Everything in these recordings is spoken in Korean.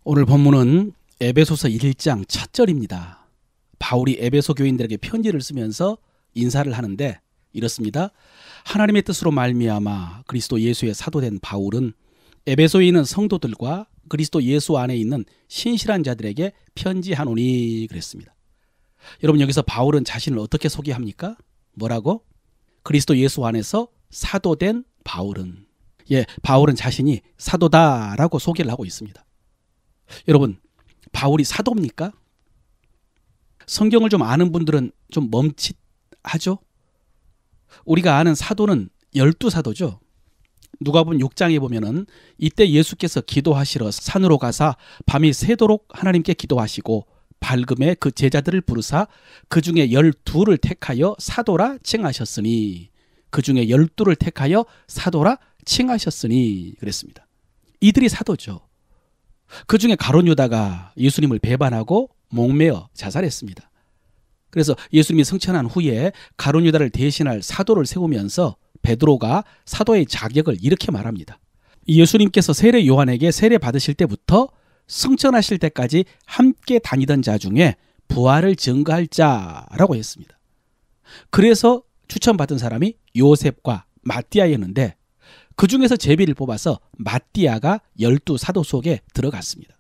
오늘 본문은 에베소서 1장 첫 절입니다. 바울이 에베소 교인들에게 편지를 쓰면서 인사를 하는데 이렇습니다. 하나님의 뜻으로 말미암아 그리스도 예수의 사도된 바울은 에베소에 있는 성도들과 그리스도 예수 안에 있는 신실한 자들에게 편지하노니 그랬습니다. 여러분, 여기서 바울은 자신을 어떻게 소개합니까? 뭐라고? 그리스도 예수 안에서 사도된 바울은. 바울은 자신이 사도다라고 소개를 하고 있습니다. 여러분, 바울이 사도입니까? 성경을 좀 아는 분들은 좀 멈칫하죠? 우리가 아는 사도는 12사도죠. 누가복음 6장에 보면은 이때 예수께서 기도하시러 산으로 가사 밤이 새도록 하나님께 기도하시고 밝음에 그 제자들을 부르사 그 중에 12를 택하여 사도라 칭하셨으니, 그 중에 12를 택하여 사도라 칭하셨으니 그랬습니다. 이들이 사도죠. 그 중에 가룟 유다가 예수님을 배반하고 목매어 자살했습니다. 그래서 예수님이 승천한 후에 가룟 유다를 대신할 사도를 세우면서 베드로가 사도의 자격을 이렇게 말합니다. 예수님께서 세례 요한에게 세례 받으실 때부터 승천하실 때까지 함께 다니던 자 중에 부활을 증거할 자라고 했습니다. 그래서 추천받은 사람이 요셉과 마띠아였는데 그 중에서 제비를 뽑아서 마띠아가 12사도 속에 들어갔습니다.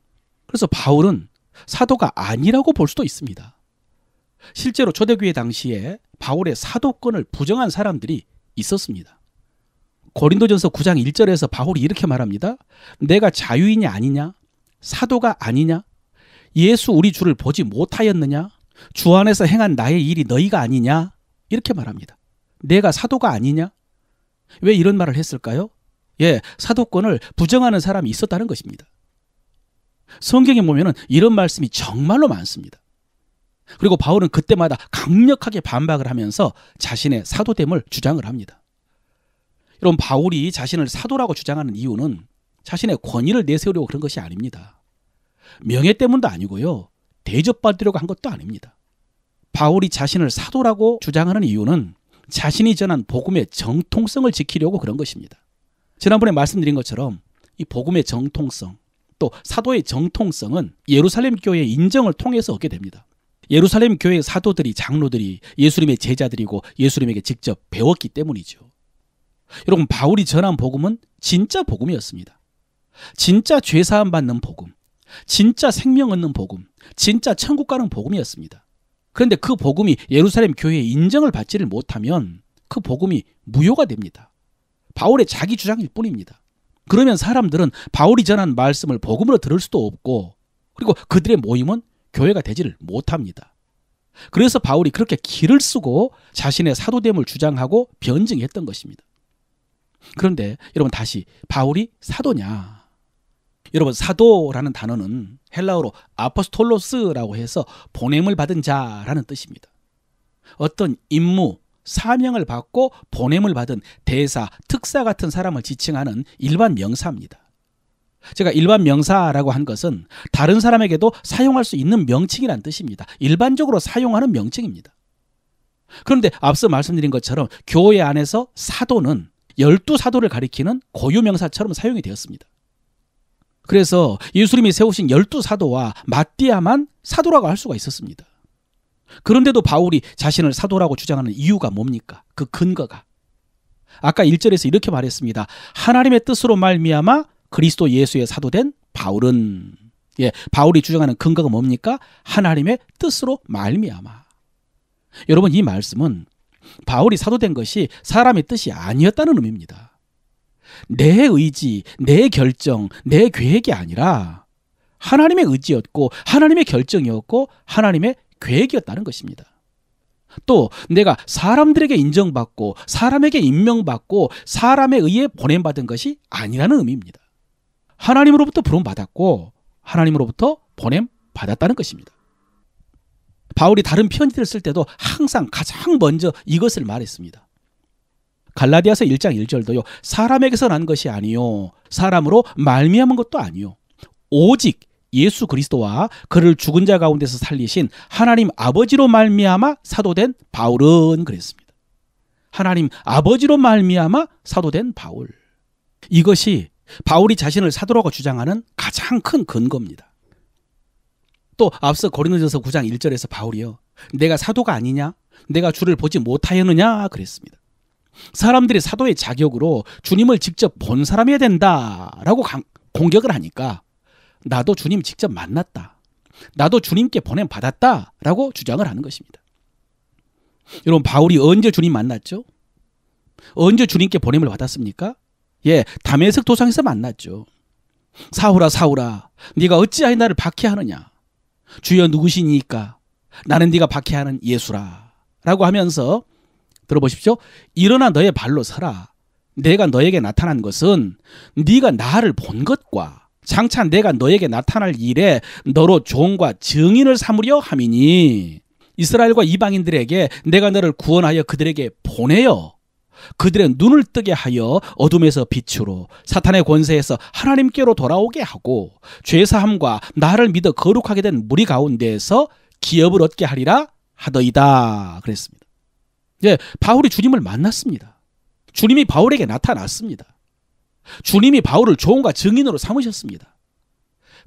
그래서 바울은 사도가 아니라고 볼 수도 있습니다. 실제로 초대교회 당시에 바울의 사도권을 부정한 사람들이 있었습니다. 고린도전서 9장 1절에서 바울이 이렇게 말합니다. 내가 자유인이 아니냐? 사도가 아니냐? 예수 우리 주를 보지 못하였느냐? 주 안에서 행한 나의 일이 너희가 아니냐? 이렇게 말합니다. 내가 사도가 아니냐? 왜 이런 말을 했을까요? 사도권을 부정하는 사람이 있었다는 것입니다. 성경에 보면은 이런 말씀이 정말로 많습니다. 그리고 바울은 그때마다 강력하게 반박을 하면서 자신의 사도됨을 주장을 합니다. 여러분, 바울이 자신을 사도라고 주장하는 이유는 자신의 권위를 내세우려고 그런 것이 아닙니다. 명예 때문도 아니고요. 대접받으려고 한 것도 아닙니다. 바울이 자신을 사도라고 주장하는 이유는 자신이 전한 복음의 정통성을 지키려고 그런 것입니다. 지난번에 말씀드린 것처럼 이 복음의 정통성, 또 사도의 정통성은 예루살렘 교회의 인정을 통해서 얻게 됩니다. 예루살렘 교회의 사도들이, 장로들이 예수님의 제자들이고 예수님에게 직접 배웠기 때문이죠. 여러분, 바울이 전한 복음은 진짜 복음이었습니다. 진짜 죄사함 받는 복음, 진짜 생명 얻는 복음, 진짜 천국 가는 복음이었습니다. 그런데 그 복음이 예루살렘 교회의 인정을 받지를 못하면 그 복음이 무효가 됩니다. 바울의 자기 주장일 뿐입니다. 그러면 사람들은 바울이 전한 말씀을 복음으로 들을 수도 없고, 그리고 그들의 모임은 교회가 되지를 못합니다. 그래서 바울이 그렇게 기를 쓰고 자신의 사도됨을 주장하고 변증했던 것입니다. 그런데 여러분, 다시 바울이 사도냐? 여러분, 사도라는 단어는 헬라어로 아포스톨로스라고 해서 보냄을 받은 자라는 뜻입니다. 어떤 임무, 사명을 받고 보냄을 받은 대사, 특사 같은 사람을 지칭하는 일반 명사입니다. 제가 일반 명사라고 한 것은 다른 사람에게도 사용할 수 있는 명칭이란 뜻입니다. 일반적으로 사용하는 명칭입니다. 그런데 앞서 말씀드린 것처럼 교회 안에서 사도는 12사도를 가리키는 고유명사처럼 사용이 되었습니다. 그래서 예수님이 세우신 12사도와 마띠아만 사도라고 할 수가 있었습니다. 그런데도 바울이 자신을 사도라고 주장하는 이유가 뭡니까? 그 근거가. 아까 1절에서 이렇게 말했습니다. 하나님의 뜻으로 말미암아 그리스도 예수의 사도된 바울은. 바울이 주장하는 근거가 뭡니까? 하나님의 뜻으로 말미암아. 여러분, 이 말씀은 바울이 사도된 것이 사람의 뜻이 아니었다는 의미입니다. 내 의지, 내 결정, 내 계획이 아니라 하나님의 의지였고 하나님의 결정이었고 하나님의 계획이었다는 것입니다. 또 내가 사람들에게 인정받고 사람에게 임명받고 사람에 의해 보냄받은 것이 아니라는 의미입니다. 하나님으로부터 부름받았고 하나님으로부터 보냄받았다는 것입니다. 바울이 다른 편지를 쓸 때도 항상 가장 먼저 이것을 말했습니다. 갈라디아서 1장 1절도요. 사람에게서 난 것이 아니요 사람으로 말미암은 것도 아니요 오직 예수 그리스도와 그를 죽은 자 가운데서 살리신 하나님 아버지로 말미암아 사도된 바울은 그랬습니다. 하나님 아버지로 말미암아 사도된 바울. 이것이 바울이 자신을 사도라고 주장하는 가장 큰 근거입니다. 또 앞서 고린도전서 9장 1절에서 바울이요, 내가 사도가 아니냐? 내가 주를 보지 못하였느냐? 그랬습니다. 사람들이 사도의 자격으로 주님을 직접 본 사람이어야 된다라고 공격을 하니까 나도 주님 직접 만났다, 나도 주님께 보냄 받았다라고 주장을 하는 것입니다. 여러분, 바울이 언제 주님 만났죠? 언제 주님께 보냄을 받았습니까? 다메섹 도상에서 만났죠. 사울아 사울아, 네가 어찌하여 나를 박해하느냐? 주여 누구시니까? 나는 네가 박해하는 예수라 라고 하면서, 들어보십시오, 일어나 너의 발로 서라. 내가 너에게 나타난 것은 네가 나를 본 것과 장차 내가 너에게 나타날 일에 너로 종과 증인을 삼으려 함이니, 이스라엘과 이방인들에게 내가 너를 구원하여 그들에게 보내어 그들의 눈을 뜨게 하여 어둠에서 빛으로, 사탄의 권세에서 하나님께로 돌아오게 하고, 죄사함과 나를 믿어 거룩하게 된 무리 가운데에서 기업을 얻게 하리라 하더이다 그랬습니다. 바울이 주님을 만났습니다. 주님이 바울에게 나타났습니다. 주님이 바울을 종과 증인으로 삼으셨습니다.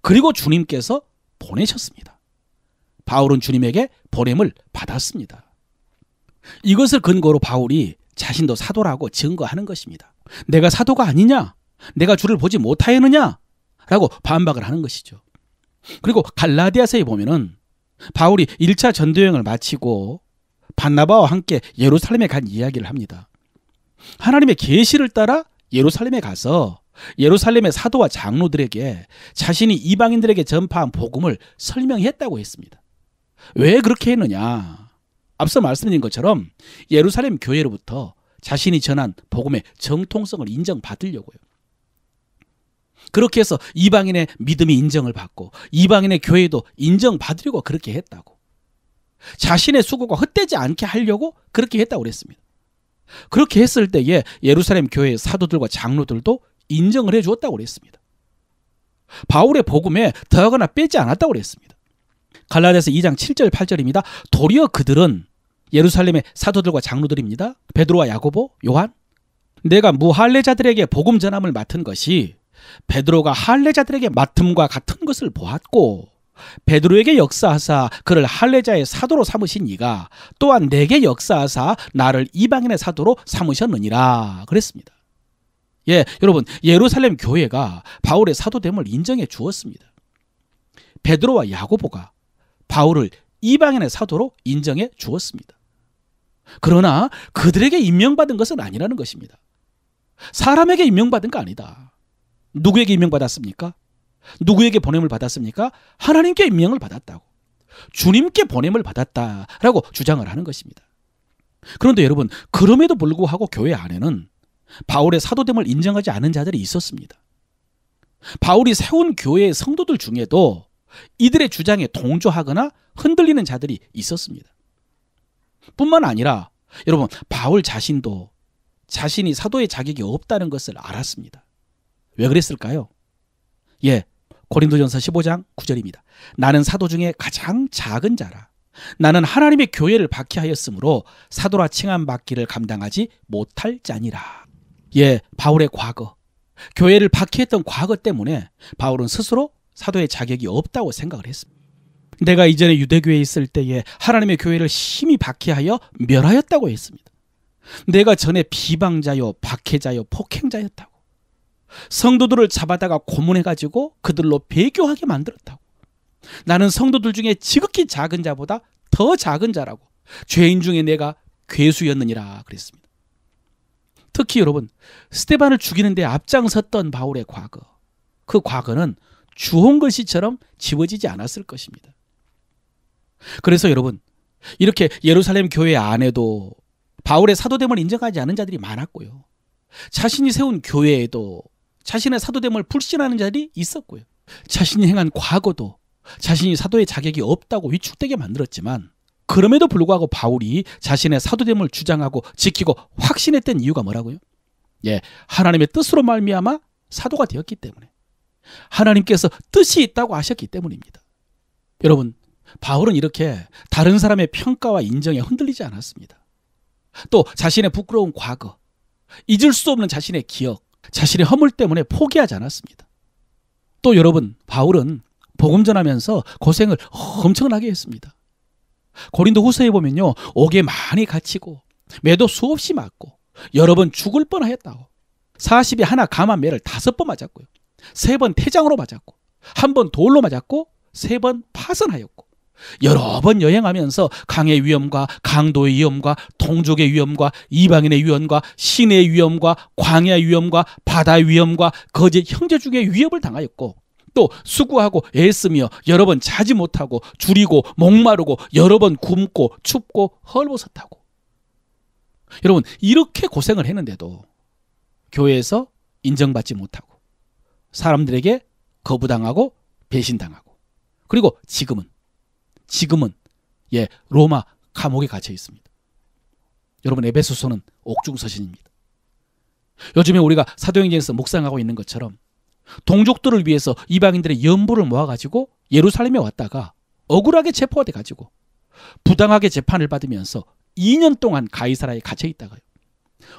그리고 주님께서 보내셨습니다. 바울은 주님에게 보냄을 받았습니다. 이것을 근거로 바울이 자신도 사도라고 증거하는 것입니다. 내가 사도가 아니냐? 내가 주를 보지 못하였느냐? 라고 반박을 하는 것이죠. 그리고 갈라디아서에 보면은 바울이 1차 전도여행을 마치고 바나바와 함께 예루살렘에 간 이야기를 합니다. 하나님의 계시를 따라 예루살렘에 가서 예루살렘의 사도와 장로들에게 자신이 이방인들에게 전파한 복음을 설명했다고 했습니다. 왜 그렇게 했느냐? 앞서 말씀드린 것처럼 예루살렘 교회로부터 자신이 전한 복음의 정통성을 인정받으려고요. 그렇게 해서 이방인의 믿음이 인정을 받고 이방인의 교회도 인정받으려고 그렇게 했다고. 자신의 수고가 헛되지 않게 하려고 그렇게 했다고 그랬습니다. 그렇게 했을 때에 예루살렘 교회의 사도들과 장로들도 인정을 해주었다고 그랬습니다. 바울의 복음에 더하거나 빼지 않았다고 그랬습니다. 갈라디아서 2장 7절 8절입니다. 도리어 그들은 예루살렘의 사도들과 장로들입니다. 베드로와 야고보, 요한. 내가 무할례자들에게 복음 전함을 맡은 것이 베드로가 할례자들에게 맡음과 같은 것을 보았고, 베드로에게 역사하사 그를 할례자의 사도로 삼으신 이가 또한 내게 역사하사 나를 이방인의 사도로 삼으셨느니라 그랬습니다. 여러분, 예루살렘 교회가 바울의 사도됨을 인정해 주었습니다. 베드로와 야고보가 바울을 이방인의 사도로 인정해 주었습니다. 그러나 그들에게 임명받은 것은 아니라는 것입니다. 사람에게 임명받은 거 아니다. 누구에게 임명받았습니까? 누구에게 보냄을 받았습니까? 하나님께 임명을 받았다고, 주님께 보냄을 받았다라고 주장을 하는 것입니다. 그런데 여러분, 그럼에도 불구하고 교회 안에는 바울의 사도됨을 인정하지 않은 자들이 있었습니다. 바울이 세운 교회의 성도들 중에도 이들의 주장에 동조하거나 흔들리는 자들이 있었습니다. 뿐만 아니라 여러분, 바울 자신도 자신이 사도의 자격이 없다는 것을 알았습니다. 왜 그랬을까요? 고린도전서 15장 9절입니다. 나는 사도 중에 가장 작은 자라. 나는 하나님의 교회를 박해하였으므로 사도라 칭함받기를 감당하지 못할 자니라. 바울의 과거, 교회를 박해했던 과거 때문에 바울은 스스로 사도의 자격이 없다고 생각을 했습니다. 내가 이전에 유대교회에 있을 때에 하나님의 교회를 심히 박해하여 멸하였다고 했습니다. 내가 전에 비방자요, 박해자요, 폭행자였다고. 성도들을 잡아다가 고문해가지고 그들로 배교하게 만들었다고. 나는 성도들 중에 지극히 작은 자보다 더 작은 자라고. 죄인 중에 내가 괴수였느니라 그랬습니다. 특히 여러분, 스데반을 죽이는 데 앞장섰던 바울의 과거, 그 과거는 주홍글씨처럼 지워지지 않았을 것입니다. 그래서 여러분, 이렇게 예루살렘 교회 안에도 바울의 사도됨을 인정하지 않은 자들이 많았고요, 자신이 세운 교회에도 자신의 사도됨을 불신하는 자들이 있었고요, 자신이 행한 과거도 자신이 사도의 자격이 없다고 위축되게 만들었지만, 그럼에도 불구하고 바울이 자신의 사도됨을 주장하고 지키고 확신했던 이유가 뭐라고요? 하나님의 뜻으로 말미암아 사도가 되었기 때문에, 하나님께서 뜻이 있다고 하셨기 때문입니다. 여러분, 바울은 이렇게 다른 사람의 평가와 인정에 흔들리지 않았습니다. 또 자신의 부끄러운 과거, 잊을 수 없는 자신의 기억, 자신의 허물 때문에 포기하지 않았습니다. 또 여러분, 바울은 복음 전하면서 고생을 엄청나게 했습니다. 고린도 후서에 보면요, 옥에 많이 갇히고 매도 수없이 맞고 여러 번 죽을 뻔하였다고. 40에 하나 감한 매를 5번 맞았고요, 3번 태장으로 맞았고, 1번 돌로 맞았고, 3번 파선하였고, 여러 번 여행하면서 강의 위험과 강도의 위험과 동족의 위험과 이방인의 위험과 신의 위험과 광야의 위험과 바다의 위험과 거짓 형제 중의 위협을 당하였고, 또 수고하고 애쓰며 여러 번 자지 못하고 줄이고 목마르고 여러 번 굶고 춥고 헐벗었다고. 여러분, 이렇게 고생을 했는데도 교회에서 인정받지 못하고 사람들에게 거부당하고 배신당하고, 그리고 지금은 로마 감옥에 갇혀 있습니다. 여러분, 에베소서는 옥중서신입니다. 요즘에 우리가 사도행전에서 묵상하고 있는 것처럼 동족들을 위해서 이방인들의 연부를 모아가지고 예루살렘에 왔다가 억울하게 체포가 돼가지고 부당하게 재판을 받으면서 2년 동안 가이사라에 갇혀 있다가요,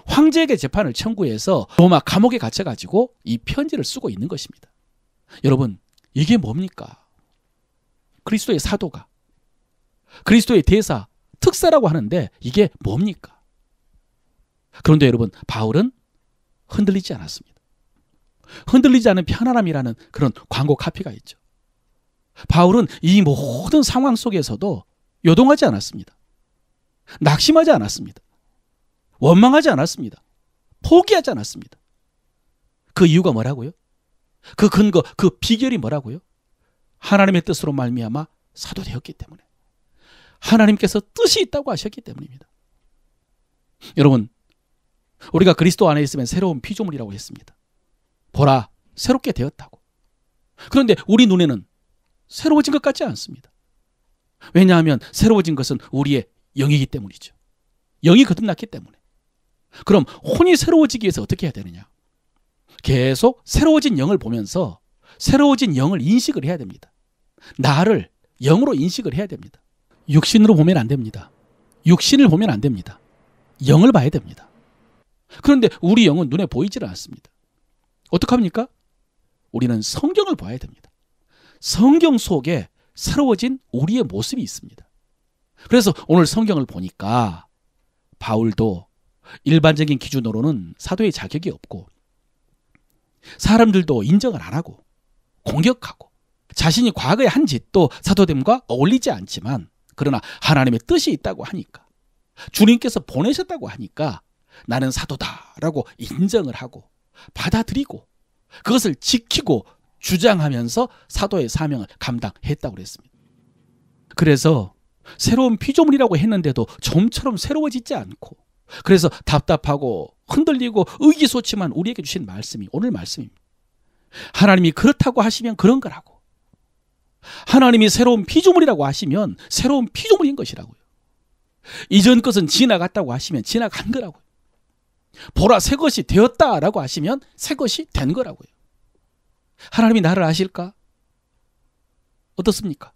황제에게 재판을 청구해서 로마 감옥에 갇혀가지고 이 편지를 쓰고 있는 것입니다. 여러분, 이게 뭡니까? 그리스도의 사도가, 그리스도의 대사, 특사라고 하는데 이게 뭡니까? 그런데 여러분, 바울은 흔들리지 않았습니다. 흔들리지 않은 편안함이라는 그런 광고 카피가 있죠. 바울은 이 모든 상황 속에서도 요동하지 않았습니다. 낙심하지 않았습니다. 원망하지 않았습니다. 포기하지 않았습니다. 그 이유가 뭐라고요? 그 근거, 그 비결이 뭐라고요? 하나님의 뜻으로 말미암아 사도되었기 때문에, 하나님께서 뜻이 있다고 하셨기 때문입니다. 여러분, 우리가 그리스도 안에 있으면 새로운 피조물이라고 했습니다. 보라, 새롭게 되었다고. 그런데 우리 눈에는 새로워진 것 같지 않습니다. 왜냐하면 새로워진 것은 우리의 영이기 때문이죠. 영이 거듭났기 때문에. 그럼 혼이 새로워지기 위해서 어떻게 해야 되느냐? 계속 새로워진 영을 보면서 새로워진 영을 인식을 해야 됩니다. 나를 영으로 인식을 해야 됩니다. 육신으로 보면 안 됩니다. 육신을 보면 안 됩니다. 영을 봐야 됩니다. 그런데 우리 영은 눈에 보이지를 않습니다. 어떡합니까? 우리는 성경을 봐야 됩니다. 성경 속에 새로워진 우리의 모습이 있습니다. 그래서 오늘 성경을 보니까 바울도 일반적인 기준으로는 사도의 자격이 없고, 사람들도 인정을 안 하고 공격하고 자신이 과거에 한 짓도 사도됨과 어울리지 않지만, 그러나 하나님의 뜻이 있다고 하니까, 주님께서 보내셨다고 하니까 나는 사도다라고 인정을 하고 받아들이고 그것을 지키고 주장하면서 사도의 사명을 감당했다고 그랬습니다. 그래서 새로운 피조물이라고 했는데도 좀처럼 새로워지지 않고, 그래서 답답하고 흔들리고 의기소침한 우리에게 주신 말씀이 오늘 말씀입니다. 하나님이 그렇다고 하시면 그런 거라고. 하나님이 새로운 피조물이라고 하시면 새로운 피조물인 것이라고요. 이전 것은 지나갔다고 하시면 지나간 거라고요. 보라, 새 것이 되었다라고 하시면 새 것이 된 거라고요. 하나님이 나를 아실까? 어떻습니까?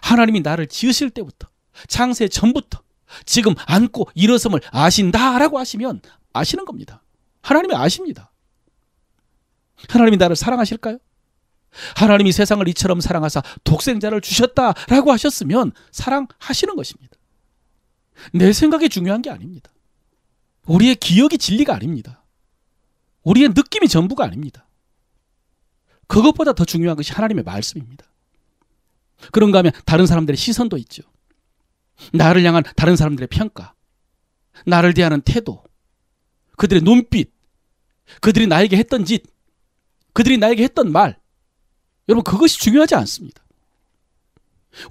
하나님이 나를 지으실 때부터, 창세 전부터 지금 앉고 일어섬을 아신다라고 하시면 아시는 겁니다. 하나님이 아십니다. 하나님이 나를 사랑하실까요? 하나님이 세상을 이처럼 사랑하사 독생자를 주셨다라고 하셨으면 사랑하시는 것입니다. 내 생각이 중요한 게 아닙니다. 우리의 기억이 진리가 아닙니다. 우리의 느낌이 전부가 아닙니다. 그것보다 더 중요한 것이 하나님의 말씀입니다. 그런가 하면 다른 사람들의 시선도 있죠. 나를 향한 다른 사람들의 평가, 나를 대하는 태도, 그들의 눈빛, 그들이 나에게 했던 짓, 그들이 나에게 했던 말, 여러분, 그것이 중요하지 않습니다.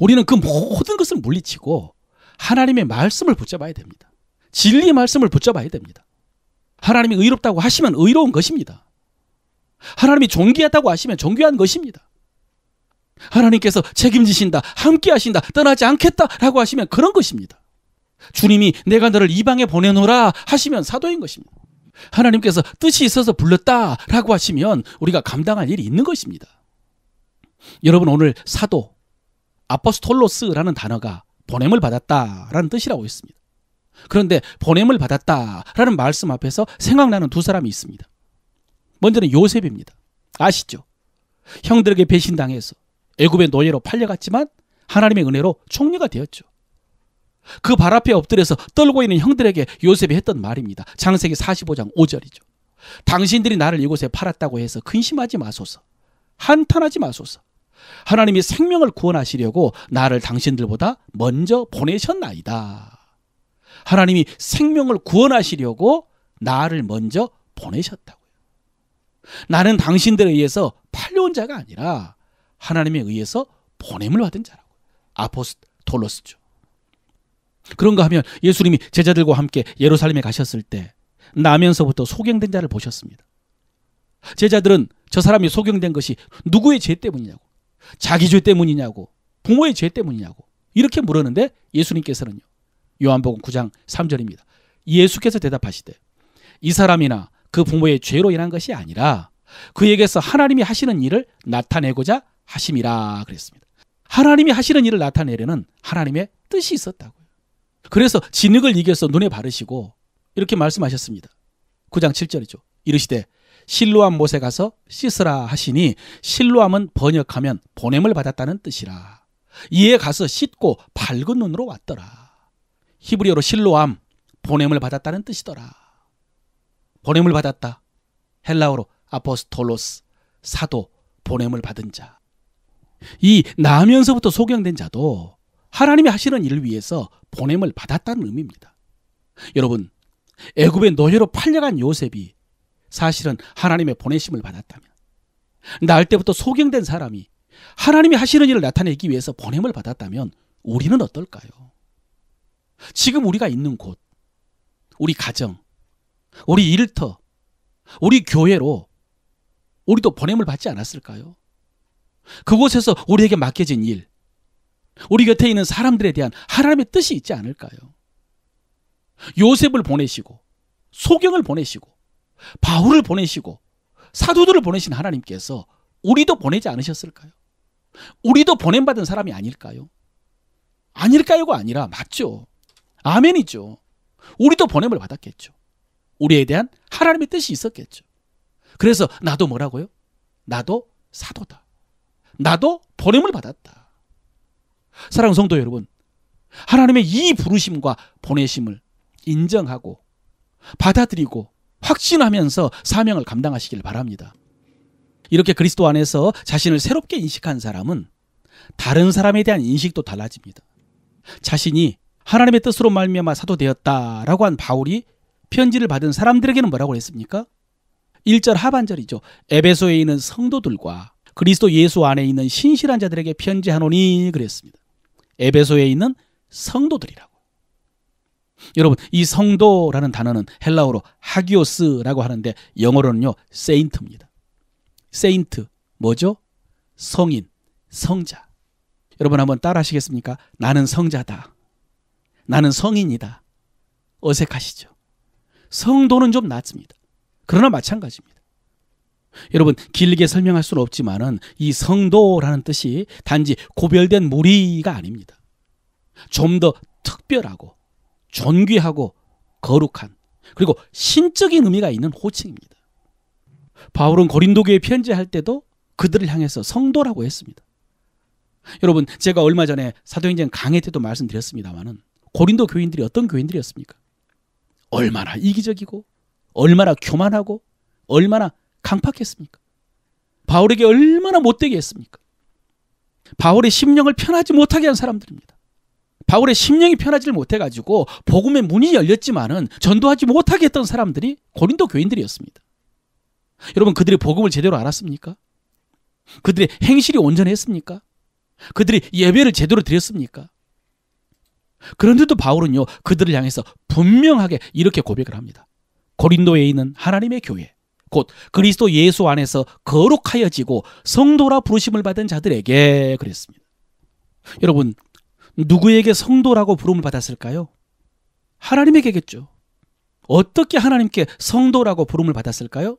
우리는 그 모든 것을 물리치고 하나님의 말씀을 붙잡아야 됩니다. 진리의 말씀을 붙잡아야 됩니다. 하나님이 의롭다고 하시면 의로운 것입니다. 하나님이 존귀하다고 하시면 존귀한 것입니다. 하나님께서 책임지신다, 함께 하신다, 떠나지 않겠다라고 하시면 그런 것입니다. 주님이 내가 너를 이방에 보내노라 하시면 사도인 것입니다. 하나님께서 뜻이 있어서 불렀다라고 하시면 우리가 감당할 일이 있는 것입니다. 여러분, 오늘 사도, 아포스톨로스라는 단어가 보냄을 받았다라는 뜻이라고 했습니다. 그런데 보냄을 받았다라는 말씀 앞에서 생각나는 두 사람이 있습니다. 먼저는 요셉입니다. 아시죠? 형들에게 배신당해서 애굽의 노예로 팔려갔지만 하나님의 은혜로 총리가 되었죠. 그 발 앞에 엎드려서 떨고 있는 형들에게 요셉이 했던 말입니다. 창세기 45장 5절이죠. 당신들이 나를 이곳에 팔았다고 해서 근심하지 마소서. 한탄하지 마소서. 하나님이 생명을 구원하시려고 나를 당신들보다 먼저 보내셨나이다. 하나님이 생명을 구원하시려고 나를 먼저 보내셨다고요. 나는 당신들에 의해서 팔려온 자가 아니라 하나님에 의해서 보냄을 받은 자라고. 아포스톨로스죠. 그런가 하면 예수님이 제자들과 함께 예루살렘에 가셨을 때 나면서부터 소경된 자를 보셨습니다. 제자들은 저 사람이 소경된 것이 누구의 죄 때문이냐고, 자기 죄 때문이냐고, 부모의 죄 때문이냐고 이렇게 물었는데 예수님께서는요, 요한복음 9장 3절입니다. 예수께서 대답하시되 이 사람이나 그 부모의 죄로 인한 것이 아니라 그에게서 하나님이 하시는 일을 나타내고자 하심이라 그랬습니다. 하나님이 하시는 일을 나타내려는 하나님의 뜻이 있었다고요. 그래서 진흙을 이겨서 눈에 바르시고 이렇게 말씀하셨습니다. 9장 7절이죠. 이르시되 실로암 못에 가서 씻으라 하시니 실로암은 번역하면 보냄을 받았다는 뜻이라. 이에 가서 씻고 밝은 눈으로 왔더라. 히브리어로 실로암, 보냄을 받았다는 뜻이더라. 보냄을 받았다. 헬라어로 아포스톨로스, 사도, 보냄을 받은 자. 이 나면서부터 소경된 자도 하나님이 하시는 일을 위해서 보냄을 받았다는 의미입니다. 여러분, 애굽의 노예로 팔려간 요셉이 사실은 하나님의 보내심을 받았다면, 날 때부터 소경된 사람이 하나님이 하시는 일을 나타내기 위해서 보냄을 받았다면 우리는 어떨까요? 지금 우리가 있는 곳, 우리 가정, 우리 일터, 우리 교회로 우리도 보냄을 받지 않았을까요? 그곳에서 우리에게 맡겨진 일, 우리 곁에 있는 사람들에 대한 하나님의 뜻이 있지 않을까요? 요셉을 보내시고 소경을 보내시고 바울을 보내시고 사도들을 보내신 하나님께서 우리도 보내지 않으셨을까요? 우리도 보냄받은 사람이 아닐까요? 아닐까요가 아니라 맞죠. 아멘이죠. 우리도 보냄을 받았겠죠. 우리에 대한 하나님의 뜻이 있었겠죠. 그래서 나도 뭐라고요? 나도 사도다. 나도 보냄을 받았다. 사랑하는 성도 여러분, 하나님의 이 부르심과 보내심을 인정하고 받아들이고 확신하면서 사명을 감당하시길 바랍니다. 이렇게 그리스도 안에서 자신을 새롭게 인식한 사람은 다른 사람에 대한 인식도 달라집니다. 자신이 하나님의 뜻으로 말미암아 사도되었다라고 한 바울이 편지를 받은 사람들에게는 뭐라고 했습니까? 1절 하반절이죠. 에베소에 있는 성도들과 그리스도 예수 안에 있는 신실한 자들에게 편지하노니 그랬습니다. 에베소에 있는 성도들이라고. 여러분, 이 성도라는 단어는 헬라어로 하기오스라고 하는데 영어로는요 세인트입니다. 세인트 뭐죠? 성인, 성자. 여러분 한번 따라 하시겠습니까? 나는 성자다. 나는 성인이다. 어색하시죠? 성도는 좀 낫습니다. 그러나 마찬가지입니다. 여러분, 길게 설명할 수는 없지만은 이 성도라는 뜻이 단지 고별된 무리가 아닙니다. 좀 더 특별하고 존귀하고 거룩한, 그리고 신적인 의미가 있는 호칭입니다. 바울은 고린도 교회에 편지할 때도 그들을 향해서 성도라고 했습니다. 여러분, 제가 얼마 전에 사도행전 강해 때도 말씀드렸습니다마는 고린도 교인들이 어떤 교인들이었습니까? 얼마나 이기적이고 얼마나 교만하고 얼마나 강팍했습니까? 바울에게 얼마나 못되게 했습니까? 바울의 심령을 편하지 못하게 한 사람들입니다. 바울의 심령이 편하지를 못해가지고 복음의 문이 열렸지만은 전도하지 못하게 했던 사람들이 고린도 교인들이었습니다. 여러분, 그들이 복음을 제대로 알았습니까? 그들의 행실이 온전했습니까? 그들이 예배를 제대로 드렸습니까? 그런데도 바울은요, 그들을 향해서 분명하게 이렇게 고백을 합니다. 고린도에 있는 하나님의 교회, 곧 그리스도 예수 안에서 거룩하여지고 성도라 부르심을 받은 자들에게 그랬습니다. 여러분, 누구에게 성도라고 부름을 받았을까요? 하나님에게겠죠. 어떻게 하나님께 성도라고 부름을 받았을까요?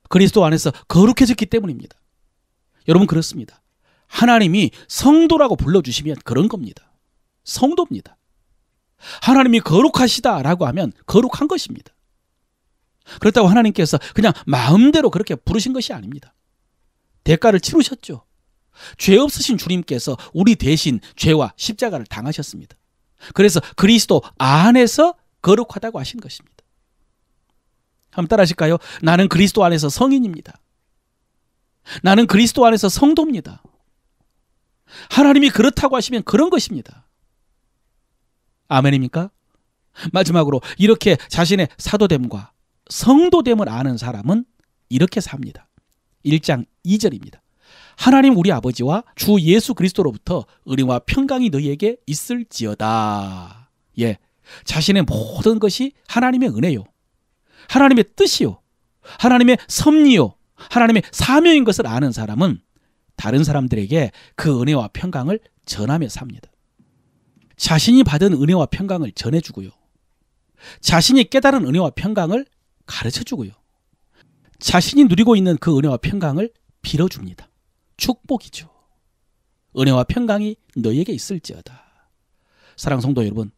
그리스도 안에서 거룩해졌기 때문입니다. 여러분, 그렇습니다. 하나님이 성도라고 불러주시면 그런 겁니다. 성도입니다. 하나님이 거룩하시다라고 하면 거룩한 것입니다. 그렇다고 하나님께서 그냥 마음대로 그렇게 부르신 것이 아닙니다. 대가를 치르셨죠. 죄 없으신 주님께서 우리 대신 죄와 십자가를 당하셨습니다. 그래서 그리스도 안에서 거룩하다고 하신 것입니다. 한번 따라 하실까요? 나는 그리스도 안에서 성인입니다. 나는 그리스도 안에서 성도입니다. 하나님이 그렇다고 하시면 그런 것입니다. 아멘입니까? 마지막으로 이렇게 자신의 사도됨과 성도됨을 아는 사람은 이렇게 삽니다. 1장 2절입니다. 하나님 우리 아버지와 주 예수 그리스도로부터 은혜와 평강이 너희에게 있을지어다. 예, 자신의 모든 것이 하나님의 은혜요, 하나님의 뜻이요, 하나님의 섭리요, 하나님의 사명인 것을 아는 사람은 다른 사람들에게 그 은혜와 평강을 전하며 삽니다. 자신이 받은 은혜와 평강을 전해주고요, 자신이 깨달은 은혜와 평강을 가르쳐주고요, 자신이 누리고 있는 그 은혜와 평강을 빌어줍니다. 축복이죠. 은혜와 평강이 너희에게 있을지어다. 사랑하는 성도 여러분,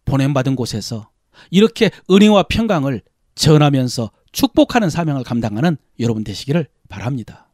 보냄받은 곳에서 이렇게 은혜와 평강을 전하면서 축복하는 사명을 감당하는 여러분 되시기를 바랍니다.